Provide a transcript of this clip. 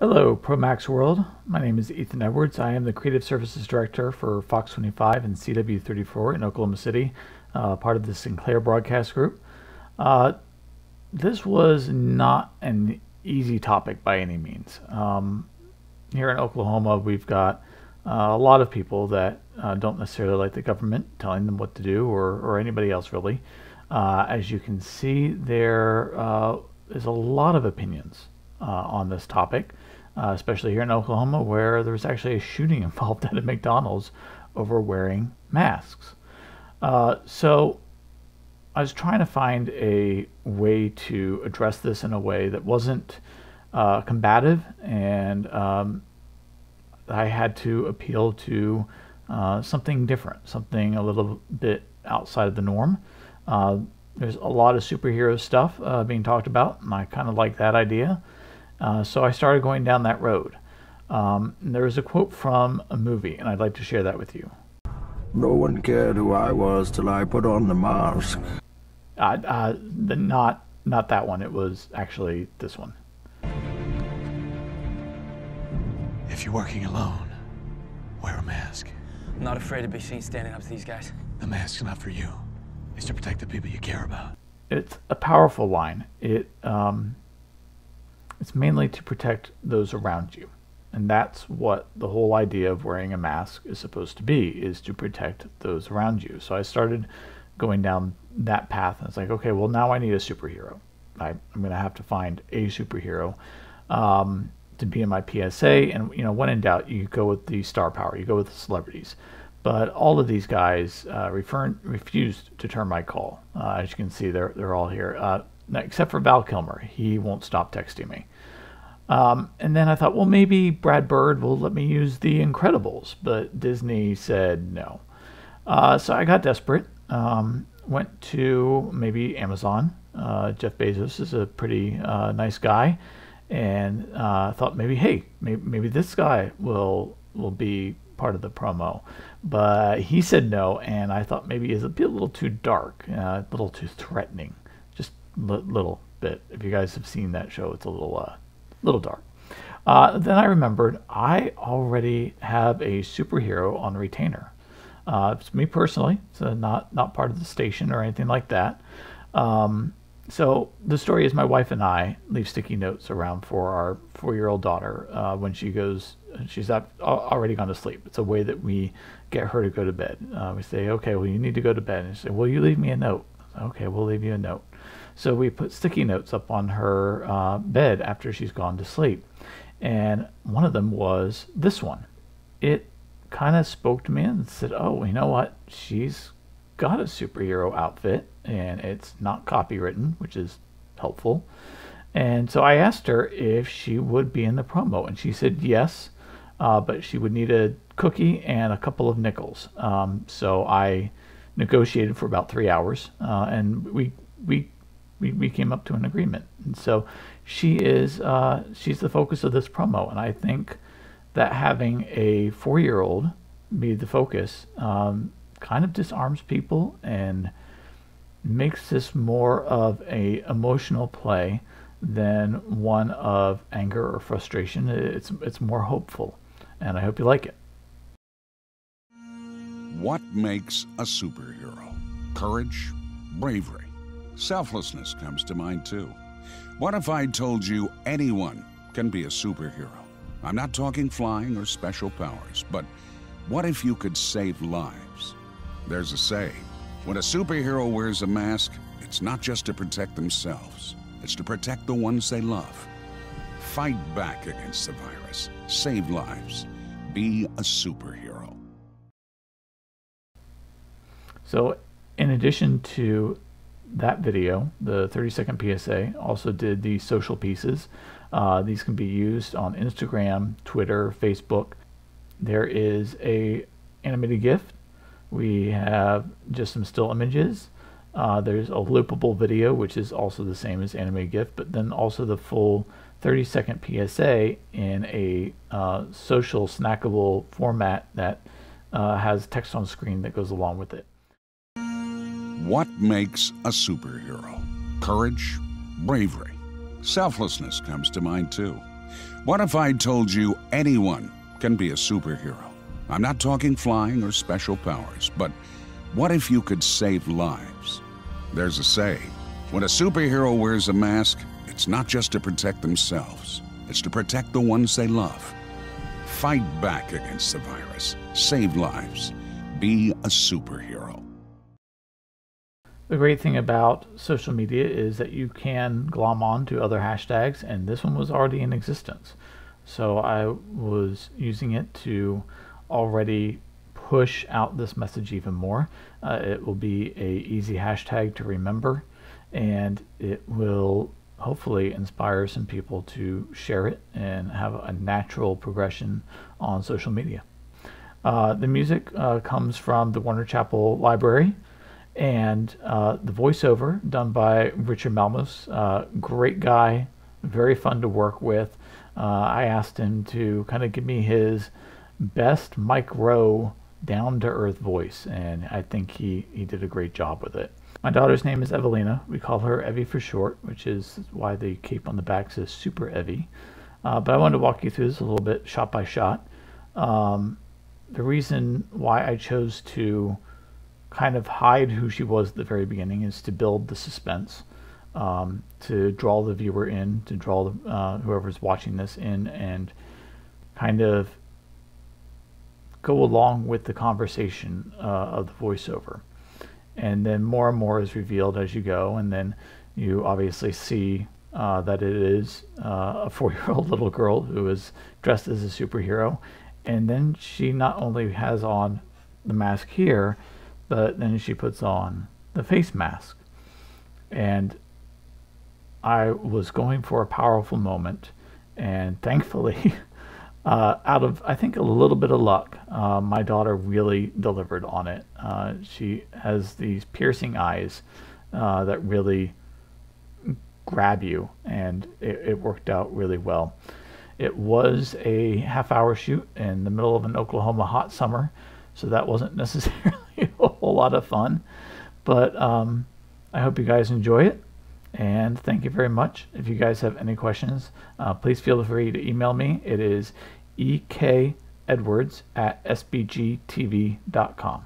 Hello, Promax World. My name is Ethan Edwards. I am the Creative Services Director for Fox 25 and CW34 in Oklahoma City, part of the Sinclair Broadcast Group. This was not an easy topic by any means. Here in Oklahoma, we've got a lot of people that don't necessarily like the government telling them what to do, or anybody else really. As you can see, there is a lot of opinions on this topic, especially here in Oklahoma, where there was actually a shooting involved at a McDonald's over wearing masks. So I was trying to find a way to address this in a way that wasn't combative, and I had to appeal to something different, something a little bit outside of the norm. There's a lot of superhero stuff being talked about, and I kind of like that idea. So I started going down that road. There was a quote from a movie, and I'd like to share that with you. No one cared who I was till I put on the mask. Not that one. It was actually this one. If you're working alone, wear a mask. I'm not afraid to be seen standing up to these guys. The mask's not for you. It's to protect the people you care about. It's a powerful line. It's mainly to protect those around you. And that's what the whole idea of wearing a mask is supposed to be, is to protect those around you. So I started going down that path, and it's like, okay, well, now I need a superhero. I'm going to have to find a superhero to be in my PSA. And, when in doubt, you go with the star power. You go with the celebrities. But all of these guys refused to turn my call. As you can see, they're all here. Except for Val Kilmer. He won't stop texting me. And then I thought, well, maybe Brad Bird will let me use The Incredibles, but Disney said no. So I got desperate, went to maybe Amazon. Jeff Bezos is a pretty nice guy, and thought maybe this guy will be part of the promo. But he said no, and I thought maybe it's a little too dark, a little too threatening. Little bit. If you guys have seen that show, it's a little dark. Then I remembered I already have a superhero on retainer. It's me personally. It's not part of the station or anything like that. So the story is my wife and I leave sticky notes around for our 4-year-old daughter when she's already gone to sleep. It's a way that we get her to go to bed. We say, okay, well, you need to go to bed. And she said, will you leave me a note? Okay, we'll leave you a note. So we put sticky notes up on her bed after she's gone to sleep. And one of them was this one. It kind of spoke to me and said, oh, you know what? She's got a superhero outfit, and it's not copywritten, which is helpful. And so I asked her if she would be in the promo, and she said yes, but she would need a cookie and a couple of nickels. So I negotiated for about 3 hours, and we came up to an agreement. And so she's the focus of this promo, and I think that having a 4-year-old be the focus kind of disarms people and makes this more of a emotional play than one of anger or frustration. It's more hopeful, and I hope you like it. What makes a superhero? Courage, bravery, selflessness comes to mind too. What if I told you anyone can be a superhero? I'm not talking flying or special powers, but what if you could save lives? There's a saying, when a superhero wears a mask, it's not just to protect themselves, it's to protect the ones they love. Fight back against the virus, save lives, be a superhero. So in addition to that video, the 30-second PSA, also did the social pieces. These can be used on Instagram, Twitter, Facebook. There is a animated GIF. We have just some still images. There's a loopable video, which is also the same as animated GIF, but then also the full 30-second PSA in a social snackable format that has text on screen that goes along with it. What makes a superhero? Courage, bravery, selflessness comes to mind too. What if I told you anyone can be a superhero? I'm not talking flying or special powers, but what if you could save lives? There's a saying, when a superhero wears a mask, it's not just to protect themselves, it's to protect the ones they love. Fight back against the virus, save lives, be a superhero. The great thing about social media is that you can glom on to other hashtags, and this one was already in existence. So I was using it to already push out this message even more. It will be a easy hashtag to remember, and it will hopefully inspire some people to share it and have a natural progression on social media. The music comes from the Warner Chappell Library, and the voiceover done by Richard Malmus. Great guy, very fun to work with. I asked him to kind of give me his best Mike Rowe down-to-earth voice, and I think he did a great job with it. My daughter's name is Evelina. We call her Evie for short, which is why the cape on the back says Super Evie. But I wanted to walk you through this a little bit shot by shot. The reason why I chose to kind of hide who she was at the very beginning is to build the suspense, to draw the viewer in, to draw whoever's watching this in, and kind of go along with the conversation of the voiceover. And then more and more is revealed as you go, and then you obviously see that it is a 4-year-old little girl who is dressed as a superhero. And then she not only has on the mask here, but then she puts on the face mask. And I was going for a powerful moment, and thankfully, out of, I think, a little bit of luck, my daughter really delivered on it. She has these piercing eyes that really grab you, and it worked out really well. It was a half-hour shoot in the middle of an Oklahoma hot summer, so that wasn't necessarily a whole lot of fun. But I hope you guys enjoy it, and thank you very much. If you guys have any questions, please feel free to email me. It is ekedwards@sbgtv.com.